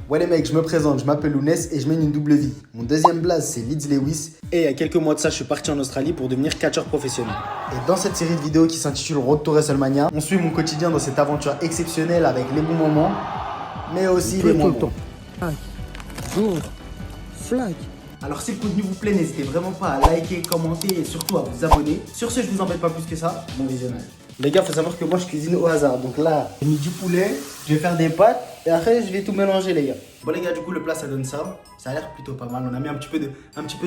Ouais les mecs, je me présente, je m'appelle Lounès et je mène une double vie. Mon deuxième blaze c'est Leeds Lewis et il y a quelques mois de ça je suis parti en Australie pour devenir catcheur professionnel. Et dans cette série de vidéos qui s'intitule Road to WrestleMania, on suit mon quotidien dans cette aventure exceptionnelle avec les bons moments, mais aussi les moins bons. Flag. Alors si le contenu vous plaît, n'hésitez vraiment pas à liker, commenter et surtout à vous abonner. Sur ce, je vous embête pas plus que ça, bon visionnage. Les gars, faut savoir que moi je cuisine au hasard. Donc là, j'ai mis du poulet, je vais faire des pâtes et après je vais tout mélanger les gars. Bon les gars, du coup le plat ça donne ça. Ça a l'air plutôt pas mal. On a mis un petit peu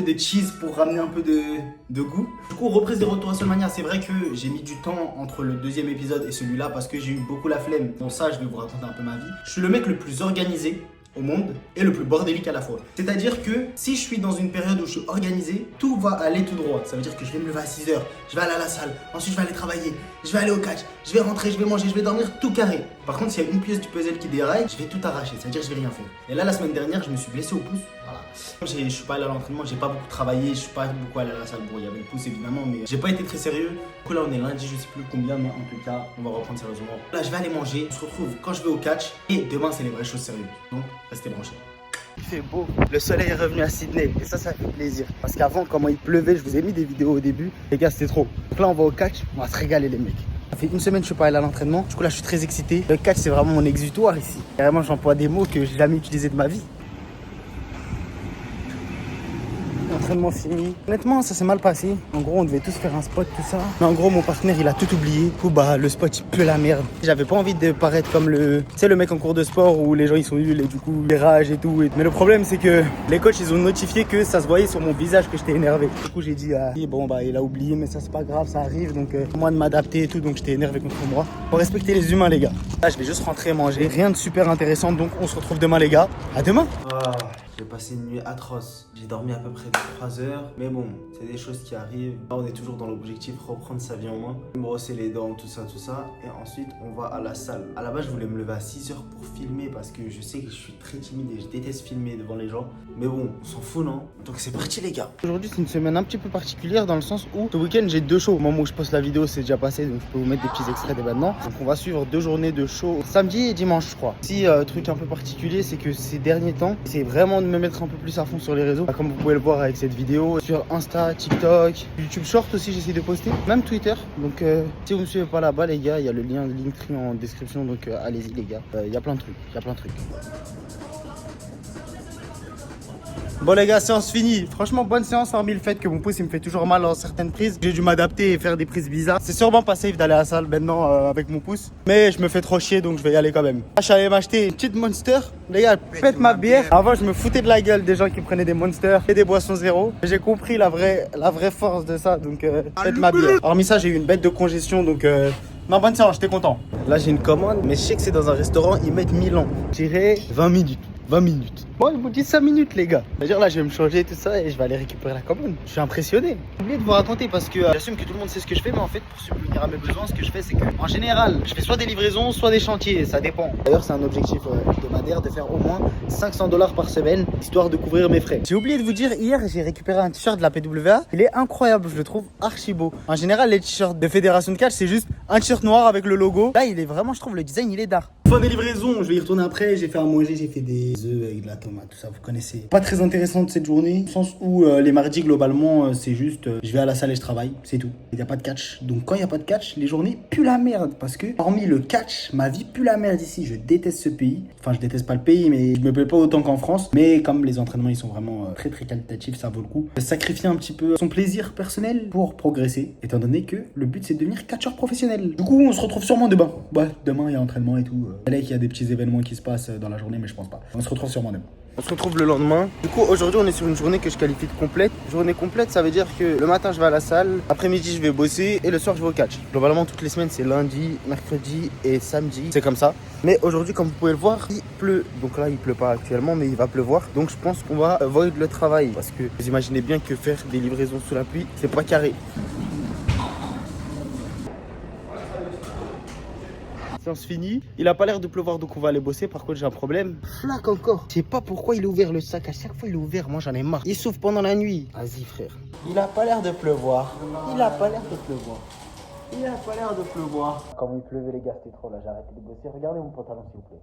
de cheese pour ramener un peu de goût. Du coup, reprise de Retour à WrestleMania. C'est vrai que j'ai mis du temps entre le deuxième épisode et celui-là parce que j'ai eu beaucoup la flemme. Bon ça, je vais vous raconter un peu ma vie. Je suis le mec le plus organisé au monde et le plus bordélique à la fois. C'est-à-dire que si je suis dans une période où je suis organisé, tout va aller tout droit. Ça veut dire que je vais me lever à 6h, je vais aller à la salle, ensuite je vais aller travailler, je vais aller au catch, je vais rentrer, je vais manger, je vais dormir, tout carré. Par contre, s'il y a une pièce du puzzle qui déraille, je vais tout arracher, ça veut dire que je vais rien faire. Et là, la semaine dernière, je me suis blessé au pouce. Voilà. Je suis pas allé à l'entraînement, j'ai pas beaucoup travaillé, je suis pas beaucoup allé à la salle. Bon, il y avait le pouce évidemment, mais j'ai pas été très sérieux. Du coup, là, on est lundi, je sais plus combien, mais en tout cas, on va reprendre sérieusement. Là, je vais aller manger, on se retrouve quand je vais au catch et demain, c'est les vraies choses sérieuses. Donc, restez branchés. Il fait beau, le soleil est revenu à Sydney et ça fait plaisir. Parce qu'avant, comment il pleuvait, je vous ai mis des vidéos au début. Les gars, c'était trop. Donc là, on va au catch, on va se régaler les mecs. Ça fait une semaine que je suis pas allé à l'entraînement. Du coup, là, je suis très excité. Le catch, c'est vraiment mon exutoire ici. Carrément, j'emploie des mots que j'ai jamais utilisés de ma vie. Entraînement fini. Honnêtement, ça s'est mal passé. En gros, on devait tous faire un spot, tout ça. Mais en gros, mon partenaire, il a tout oublié. Du coup, bah, le spot, il pue la merde. J'avais pas envie de paraître comme le mec en cours de sport où les gens, ils sont nuls et du coup, ils ragent et tout. Mais le problème, c'est que les coachs, ils ont notifié que ça se voyait sur mon visage que j'étais énervé. Du coup, j'ai dit, bon, bah, il a oublié, mais ça, c'est pas grave, ça arrive. Donc, moi de m'adapter et tout. Donc, j'étais énervé contre moi. Faut respecter les humains, les gars. Là, je vais juste rentrer manger. Rien de super intéressant. Donc, on se retrouve demain, les gars. À demain. J'ai passé une nuit atroce. J'ai dormi à peu près 3 heures. Mais bon, c'est des choses qui arrivent. Là, on est toujours dans l'objectif reprendre sa vie en main. Me brosser les dents, tout ça. Et ensuite, on va à la salle. À la base, je voulais me lever à 6 heures pour filmer parce que je sais que je suis très timide et je déteste filmer devant les gens. Mais bon, on s'en fout, non? Donc c'est parti, les gars. Aujourd'hui, c'est une semaine un petit peu particulière dans le sens où ce week-end, j'ai 2 shows. Au moment où je poste la vidéo, c'est déjà passé. Donc je peux vous mettre des petits extraits dès maintenant. Donc on va suivre 2 journées de shows samedi et dimanche, je crois. Si, truc un peu particulier, c'est que ces derniers temps, c'est vraiment de me mettre un peu plus à fond sur les réseaux, comme vous pouvez le voir avec cette vidéo, sur Insta, TikTok, YouTube Short aussi j'essaie de poster, même Twitter. Donc si vous me suivez pas là-bas les gars, il y a le lien Linktree en description, donc allez-y les gars, il y a plein de trucs, Bon les gars, séance finie. Franchement, bonne séance hormis le fait que mon pouce il me fait toujours mal en certaines prises. J'ai dû m'adapter et faire des prises bizarres. C'est sûrement pas safe d'aller à la salle maintenant avec mon pouce. Mais je me fais trop chier donc je vais y aller quand même. Là, je suis allé m'acheter une petite Monster. Les gars, pète ma bière. Avant, je me foutais de la gueule des gens qui prenaient des Monster et des boissons zéro. J'ai compris la vraie force de ça. Donc pète ma bière. Hormis ça, j'ai eu une bête de congestion donc... Non, bonne séance, j'étais content. Là, j'ai une commande, mais je sais que c'est dans un restaurant, ils mettent 1000 ans. Je dirais 20 minutes. 20 minutes. Bon, ils vous disent 5 minutes, les gars. C'est-à-dire, là, je vais me changer tout ça et je vais aller récupérer la commande. Je suis impressionné. J'ai oublié de vous raconter parce que j'assume que tout le monde sait ce que je fais, mais en fait, pour subvenir à mes besoins, ce que je fais, c'est que, en général, je fais soit des livraisons, soit des chantiers. Ça dépend. D'ailleurs, c'est un objectif hebdomadaire de faire au moins 500 $ par semaine, histoire de couvrir mes frais. J'ai oublié de vous dire, hier, j'ai récupéré un t-shirt de la PWA. Il est incroyable, je le trouve archi beau. En général, les t-shirts de fédération de catch, c'est juste un t-shirt noir avec le logo. Là, il est vraiment, je trouve, le design, il est d'art. Fin des livraisons, je vais y retourner après. J'ai fait à manger, j'ai fait des œufs avec de la tomate, tout ça, vous connaissez. Pas très intéressante cette journée, au sens où les mardis, globalement, c'est juste je vais à la salle et je travaille, c'est tout. Il n'y a pas de catch. Donc quand il n'y a pas de catch, les journées puent la merde. Parce que, hormis le catch, ma vie pue la merde ici. Je déteste ce pays. Enfin, je déteste pas le pays, mais je me plais pas autant qu'en France. Mais comme les entraînements, ils sont vraiment très très qualitatifs, ça vaut le coup. Sacrifier un petit peu son plaisir personnel pour progresser, étant donné que le but, c'est de devenir catcheur professionnel. Du coup, on se retrouve sûrement demain. Ouais, demain, il y a entraînement et tout. Il y a des petits événements qui se passent dans la journée, mais je pense pas. On se retrouve sûrement demain. On se retrouve le lendemain. Du coup, aujourd'hui, on est sur une journée que je qualifie de complète. Journée complète, ça veut dire que le matin, je vais à la salle, après-midi, je vais bosser et le soir, je vais au catch. Globalement, toutes les semaines, c'est lundi, mercredi et samedi. C'est comme ça. Mais aujourd'hui, comme vous pouvez le voir, il pleut. Donc là, il pleut pas actuellement, mais il va pleuvoir. Donc je pense qu'on va avoid le travail. Parce que vous imaginez bien que faire des livraisons sous la pluie, c'est pas carré. Séance finie. Il a pas l'air de pleuvoir donc on va aller bosser. Par contre j'ai un problème. Flac encore. Je sais pas pourquoi il a ouvert le sac. À chaque fois il est ouvert. Moi j'en ai marre. Il souffle pendant la nuit. Vas-y frère. Il a pas l'air de pleuvoir. Il a pas l'air de pleuvoir. Il a pas l'air de pleuvoir. Quand il pleuvait les gars c'était trop là. J'ai arrêté de bosser. Regardez mon pantalon s'il vous plaît.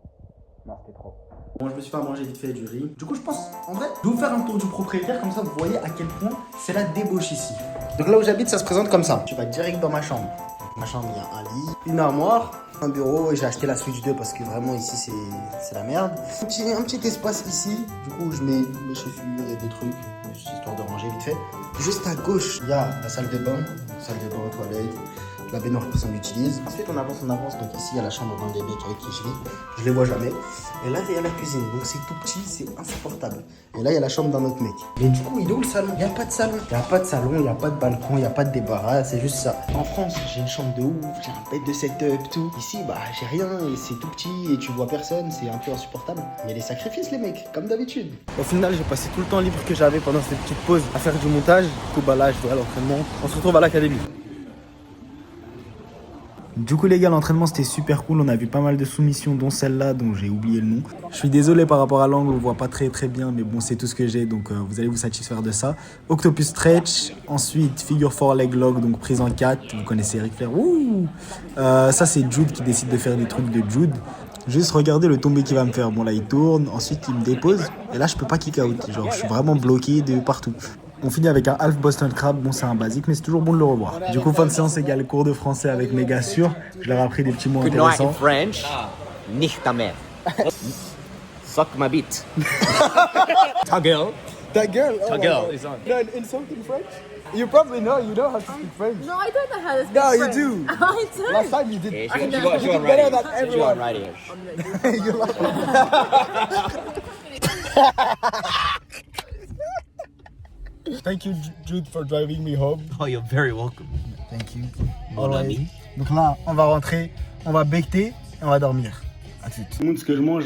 Non, c'était trop. Bon, je me suis fait à manger vite fait du riz. Du coup, je pense, en vrai, je vais vous faire un tour du propriétaire, comme ça vous voyez à quel point c'est la débauche ici. Donc là où j'habite, ça se présente comme ça. Tu vas direct dans ma chambre. Dans ma chambre, il y a un lit, une armoire, un bureau, et j'ai acheté la Switch 2 parce que vraiment ici c'est la merde. Un petit espace ici, du coup je mets mes chaussures et des trucs, juste histoire de ranger vite fait. Juste à gauche, il y a la salle de bain, toilette. La baignoire, personne l'utilise. Ensuite, on avance. Donc ici, il y a la chambre d'un des mecs avec qui je vis. Je les vois jamais. Et là, il y a la cuisine. Donc c'est tout petit, c'est insupportable. Et là, il y a la chambre d'un autre mec. Et du coup, il est où le salon? Il n'y a pas de salon. Il n'y a pas de salon, il n'y a pas de balcon, il n'y a pas de débarras. C'est juste ça. En France, j'ai une chambre de ouf, j'ai un bête de setup, tout. Ici, bah, j'ai rien. Et c'est tout petit et tu vois personne. C'est un peu insupportable. Il y a des sacrifices, les mecs, comme d'habitude. Au final, j'ai passé tout le temps libre que j'avais pendant cette petite pause à faire du montage. Du coup, bah là, je vais à l'entraînement. On se retrouve à l'académie. Du coup les gars, l'entraînement c'était super cool, on a vu pas mal de soumissions dont celle-là dont j'ai oublié le nom. Je suis désolé par rapport à l'angle, on voit pas très bien mais bon c'est tout ce que j'ai donc vous allez vous satisfaire de ça. Octopus stretch, ensuite figure 4 leg lock donc prise en 4, vous connaissez Ric Flair. Ça c'est Jude qui décide de faire des trucs de Jude. Juste regardez le tombé qu'il va me faire, bon là il tourne, ensuite il me dépose et là je peux pas kick out, genre je suis vraiment bloqué de partout. On finit avec un half Boston Crab, bon c'est un basique mais c'est toujours bon de le revoir. Du coup fin de séance égale cours de français avec mes gars sûrs. Je leur ai appris des petits mots intéressants. Good night in French. Nicht ta mère. Suck my bite. Ta gueule. Ta gueule. Ta gueule is on. No, in something French? You probably know, you know how to speak French. No, I don't know how to speak No, you French. do. I do. Last time you did. Yeah, I know. she won better right than here. She everyone. won right here. You love Thank you Jude for driving me home. Oh, you're very welcome. Thank you. Mon ami. Donc là, on va rentrer, on va becter et on va dormir. À tout. Tout le monde, ce que je mange,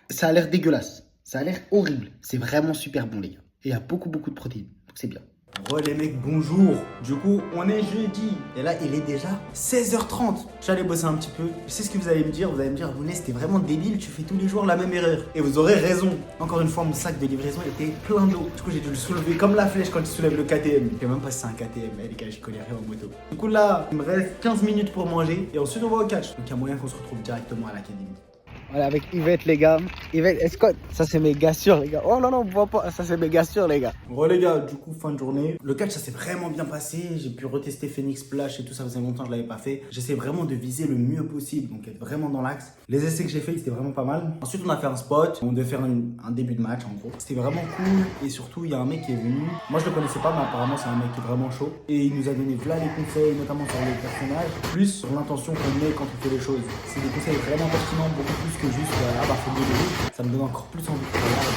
ça a l'air dégueulasse. Ça a l'air horrible. C'est vraiment super bon, les gars. Et il y a beaucoup de protéines. Donc c'est bien. Re les mecs, bonjour. Du coup, on est jeudi. Et là, il est déjà 16h30. Je suis allé bosser un petit peu. Je sais ce que vous allez me dire. Vous allez me dire, Bounès, t'es vraiment débile. Tu fais tous les jours la même erreur. Et vous aurez raison. Encore une fois, mon sac de livraison était plein d'eau. Du coup, j'ai dû le soulever comme la flèche quand tu soulèves le KTM. Je sais même pas si c'est un KTM. Mais les gars, je connais rien en moto. Du coup, là, il me reste 15 minutes pour manger. Et ensuite, on va au catch. Donc, il y a moyen qu'on se retrouve directement à l'académie. Voilà, avec Yvette, les gars. Yvette, Escott, ça c'est mes gars sûrs, les gars. Oh non, non, on voit pas, ça c'est mes gars sûrs, les gars. Bon, les gars, du coup, fin de journée. Le catch, ça s'est vraiment bien passé. J'ai pu retester Phoenix Splash et tout, ça faisait longtemps que je l'avais pas fait. J'essaie vraiment de viser le mieux possible, donc être vraiment dans l'axe. Les essais que j'ai fait, c'était vraiment pas mal. Ensuite, on a fait un spot. On devait faire un début de match, en gros. C'était vraiment cool. Et surtout, il y a un mec qui est venu. Moi, je le connaissais pas, mais apparemment, c'est un mec qui est vraiment chaud. Et il nous a donné plein les conseils, notamment sur les personnages, plus sur l'intention qu'on met quand on fait les choses. C'est des conseils vraiment pertinents, beaucoup plus que juste ça me donne encore plus envie.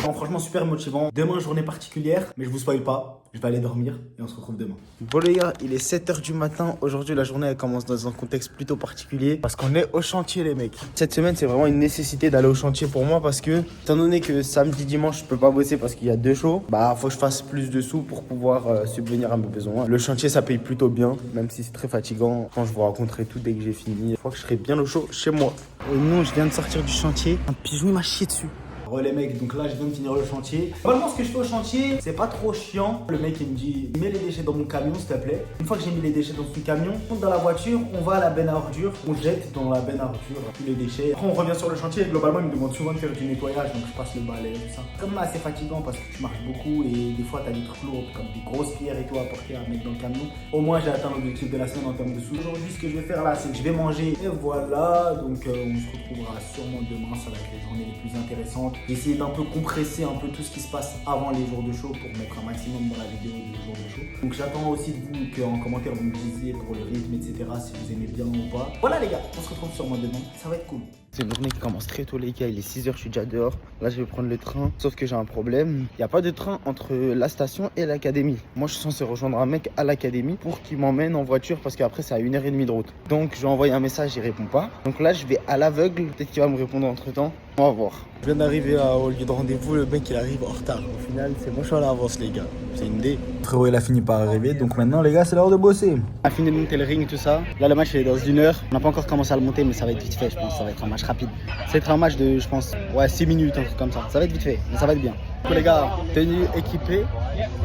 Bon, franchement, super motivant. Demain, journée particulière, mais je vous spoil pas. Je vais aller dormir et on se retrouve demain. Bon, les gars, il est 7h du matin. Aujourd'hui, la journée, elle commence dans un contexte plutôt particulier parce qu'on est au chantier, les mecs. Cette semaine, c'est vraiment une nécessité d'aller au chantier pour moi parce que, étant donné que samedi, dimanche, je peux pas bosser parce qu'il y a 2 shows, bah, faut que je fasse plus de sous pour pouvoir subvenir à mes besoins. Le chantier, ça paye plutôt bien, même si c'est très fatigant. Quand je vous raconterai tout dès que j'ai fini, je crois que je serai bien au chaud chez moi. Et non, je viens de sortir du chantier. Un pigeon m'a chié dessus. Re les mecs, donc là je viens de finir le chantier. Normalement ce que je fais au chantier, c'est pas trop chiant. Le mec il me dit, mets les déchets dans mon camion s'il te plaît. Une fois que j'ai mis les déchets dans son camion, on monte dans la voiture, on va à la benne à ordures, on jette dans la benne à ordures tous les déchets. Après on revient sur le chantier et globalement il me demande souvent de faire du nettoyage, donc je passe le balai et tout ça. C'est quand même assez fatigant parce que tu marches beaucoup et des fois t'as des trucs lourds comme des grosses pierres et tout à porter à mettre dans le camion. Au moins j'ai atteint l'objectif de la semaine en termes de sous. Aujourd'hui ce que je vais faire là, c'est que je vais manger et voilà. Donc on se retrouvera sûrement demain, ça va être les journées les plus intéressantes. J'ai essayé d'un peu compresser un peu tout ce qui se passe avant les jours de show pour mettre un maximum dans la vidéo des jours de show. Donc j'attends aussi de vous qu'en commentaire vous me disiez pour le rythme, etc. si vous aimez bien ou pas. Voilà les gars, on se retrouve sûrement demain, ça va être cool. C'est une journée qui commence très tôt les gars, il est 6h, je suis déjà dehors. Là je vais prendre le train, sauf que j'ai un problème. Il n'y a pas de train entre la station et l'académie. Moi je suis censé rejoindre un mec à l'académie pour qu'il m'emmène en voiture parce qu'après c'est à 1h30 de route. Donc je vais envoyer un message, il répond pas. Donc là je vais à l'aveugle, peut-être qu'il va me répondre entre temps. On va voir. Je viens d'arriver au lieu de rendez-vous, le mec il arrive en retard. Au final c'est moi je suis à l'avance les gars, c'est une idée. Frérot il a fini par arriver, donc maintenant les gars c'est l'heure de bosser. On a fini de monter le ring et tout ça. Là le match il est dans 1 heure. On n'a pas encore commencé à le monter mais ça va être vite fait je pense, ça va être un match rapide. Ça va être un match de je pense 6 minutes, un truc comme ça. Ça va être vite fait, mais ça va être bien. Du coup les gars, tenue équipée,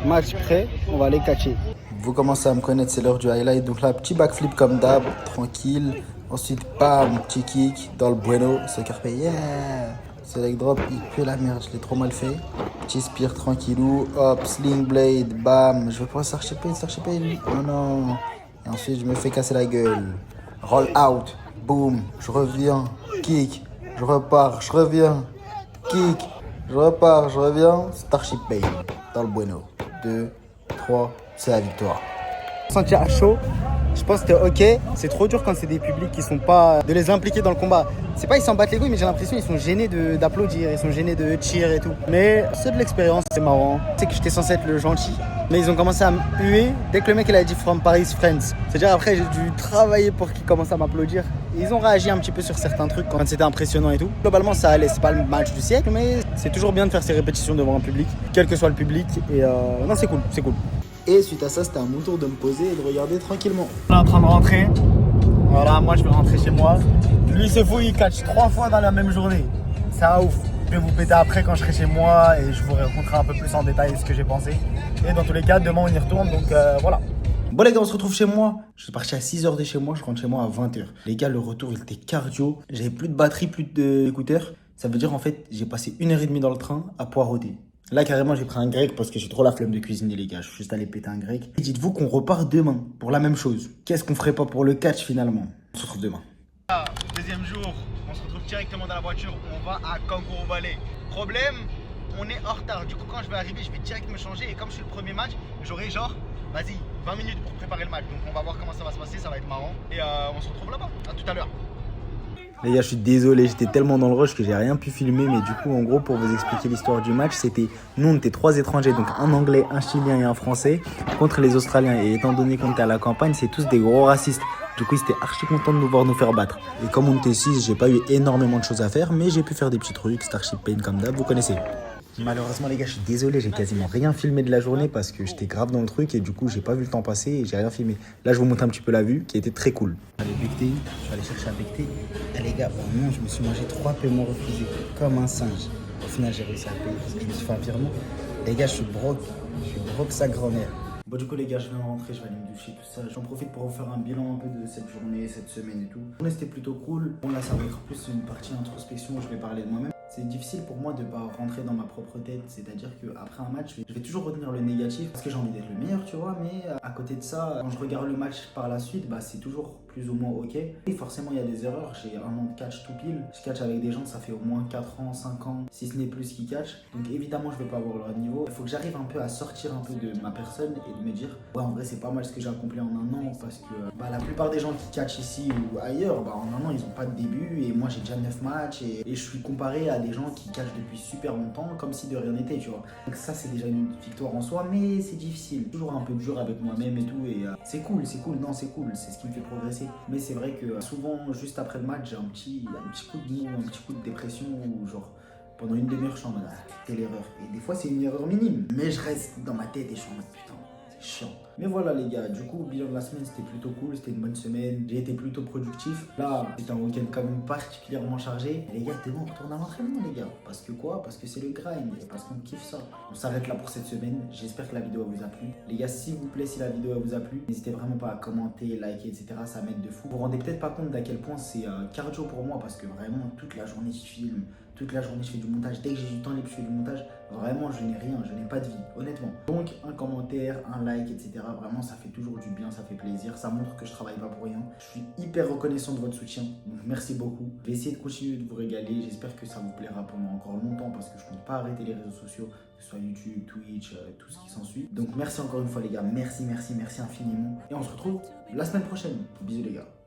match prêt, on va aller catcher. Vous commencez à me connaître, c'est l'heure du highlight. Donc là petit backflip comme d'hab, tranquille. Ensuite bam, petit kick dans le bueno, ce carpe, yeah. Select drop, il pue la merde, je l'ai trop mal fait. Petit spear tranquillou, hop, sling blade, bam. Je vais pouvoir s'archiper. Oh non. Et ensuite, je me fais casser la gueule. Roll out, boom, je reviens, kick, je repars, je reviens, kick, je repars, je reviens. Starship Pain, dans le bueno. 2, 3, c'est la victoire. Sentir à chaud, je pense que c'était ok. C'est trop dur quand c'est des publics qui sont pas. De les impliquer dans le combat. C'est pas ils s'en battent les couilles, mais j'ai l'impression qu'ils sont gênés d'applaudir, ils sont gênés de cheer et tout. Mais c'est de l'expérience, c'est marrant. C'est que j'étais censé être le gentil, mais ils ont commencé à me huer dès que le mec il a dit From Paris Friends. C'est-à-dire après j'ai dû travailler pour qu'ils commencent à m'applaudir. Et ils ont réagi un petit peu sur certains trucs quand c'était impressionnant et tout. Globalement ça allait, c'est pas le match du siècle, mais c'est toujours bien de faire ses répétitions devant un public, quel que soit le public. Et non c'est cool, c'est cool. Et suite à ça, c'était à mon tour de me poser et de regarder tranquillement. On est en train de rentrer. Voilà, moi je vais rentrer chez moi. Lui c'est fou, il catch 3 fois dans la même journée. C'est un ouf. Je vais vous péter après quand je serai chez moi et je vous raconterai un peu plus en détail ce que j'ai pensé. Et dans tous les cas, demain on y retourne, donc voilà. Bon les gars, on se retrouve chez moi. Je suis parti à 6h de chez moi, je rentre chez moi à 20h. Les gars, le retour il était cardio. J'avais plus de batterie, plus d'écouteurs. Ça veut dire en fait, j'ai passé 1h30 dans le train à poireauter. Là, carrément, j'ai pris un grec parce que j'ai trop la flemme de cuisiner, les gars. Je suis juste allé péter un grec. Et dites-vous qu'on repart demain pour la même chose. Qu'est-ce qu'on ferait pas pour le catch finalement? On se retrouve demain. Deuxième jour, on se retrouve directement dans la voiture. On va à Kangaroo Valley. Problème, on est en retard. Du coup, quand je vais arriver, je vais direct me changer. Et comme je suis le premier match, j'aurai genre, vas-y, 20 minutes pour préparer le match. Donc, on va voir comment ça va se passer. Ça va être marrant. Et on se retrouve là-bas. À tout à l'heure. Les gars, je suis désolé, j'étais tellement dans le rush que j'ai rien pu filmer. Mais du coup, en gros, pour vous expliquer l'histoire du match, c'était nous, on était 3 étrangers, donc un anglais, un chilien et un français, contre les Australiens. Et étant donné qu'on était à la campagne, c'est tous des gros racistes. Du coup, ils étaient archi contents de nous voir nous faire battre. Et comme on était 6, j'ai pas eu énormément de choses à faire, mais j'ai pu faire des petits trucs, Starship Pain comme d'hab, vous connaissez. Malheureusement les gars, je suis désolé, j'ai quasiment rien filmé de la journée parce que j'étais grave dans le truc et du coup j'ai pas vu le temps passer et j'ai rien filmé. Là je vous montre un petit peu la vue qui était très cool. Je suis allé chercher à becter. Et les gars, vraiment je me suis mangé 3 paiements refusés comme un singe. Au final j'ai réussi à payer parce que je me suis fait un virement. Les gars, je suis broke sa grand-mère. Bon du coup les gars, je viens de rentrer, je vais aller me doucher, tout ça. J'en profite pour vous faire un bilan un peu de cette journée, cette semaine et tout. La journée c'était plutôt cool. Bon là ça va être plus une partie introspection où je vais parler de moi-même. C'est difficile pour moi de ne pas rentrer dans ma propre tête, c'est-à-dire qu'après un match, je vais toujours retenir le négatif parce que j'ai envie d'être le meilleur, tu vois, mais à côté de ça, quand je regarde le match par la suite, bah, c'est toujours plus ou moins ok. Et forcément, il y a des erreurs, j'ai un an de catch tout pile, je catch avec des gens, ça fait au moins 4 ans, 5 ans, si ce n'est plus qui catch, donc évidemment, je vais pas avoir leur niveau. Il faut que j'arrive un peu à sortir un peu de ma personne et de me dire, ouais, en vrai, c'est pas mal ce que j'ai accompli en un an parce que bah, la plupart des gens qui catch ici ou ailleurs, bah, en un an, ils ont pas de début et moi, j'ai déjà 9 matchs et je suis comparé à des gens qui catchent depuis super longtemps comme si de rien n'était, tu vois. Donc ça c'est déjà une victoire en soi, mais c'est difficile, toujours un peu dur avec moi-même et tout, et c'est cool, c'est ce qui me fait progresser. Mais c'est vrai que souvent juste après le match j'ai un petit coup de mou, un petit coup de dépression où genre pendant une demi-heure je suis en mode quelle erreur, et des fois c'est une erreur minime, mais je reste dans ma tête et je suis en mode putain c'est chiant. Mais voilà les gars, du coup, bilan de la semaine, c'était plutôt cool, c'était une bonne semaine, j'ai été plutôt productif. Là, c'était un week-end quand même particulièrement chargé. Et les gars, demain, on retourne à l'entraînement les gars. Parce que quoi? Parce que c'est le grind et parce qu'on kiffe ça. On s'arrête là pour cette semaine, j'espère que la vidéo vous a plu. Les gars, s'il vous plaît, si la vidéo vous a plu, n'hésitez vraiment pas à commenter, liker, etc. Ça m'aide de fou. Vous vous rendez peut-être pas compte d'à quel point c'est cardio pour moi parce que vraiment, toute la journée, je filme. Toute la journée, je fais du montage. Dès que j'ai du temps libre, je fais du montage. Vraiment, je n'ai rien, je n'ai pas de vie, honnêtement. Donc, un commentaire, un like, etc. Vraiment, ça fait toujours du bien, ça fait plaisir. Ça montre que je travaille pas pour rien. Je suis hyper reconnaissant de votre soutien. Donc, merci beaucoup. Je vais essayer de continuer de vous régaler. J'espère que ça vous plaira pendant encore longtemps parce que je compte pas arrêter les réseaux sociaux, que ce soit YouTube, Twitch, tout ce qui s'ensuit. Donc, merci encore une fois, les gars. Merci infiniment. Et on se retrouve la semaine prochaine. Bisous, les gars.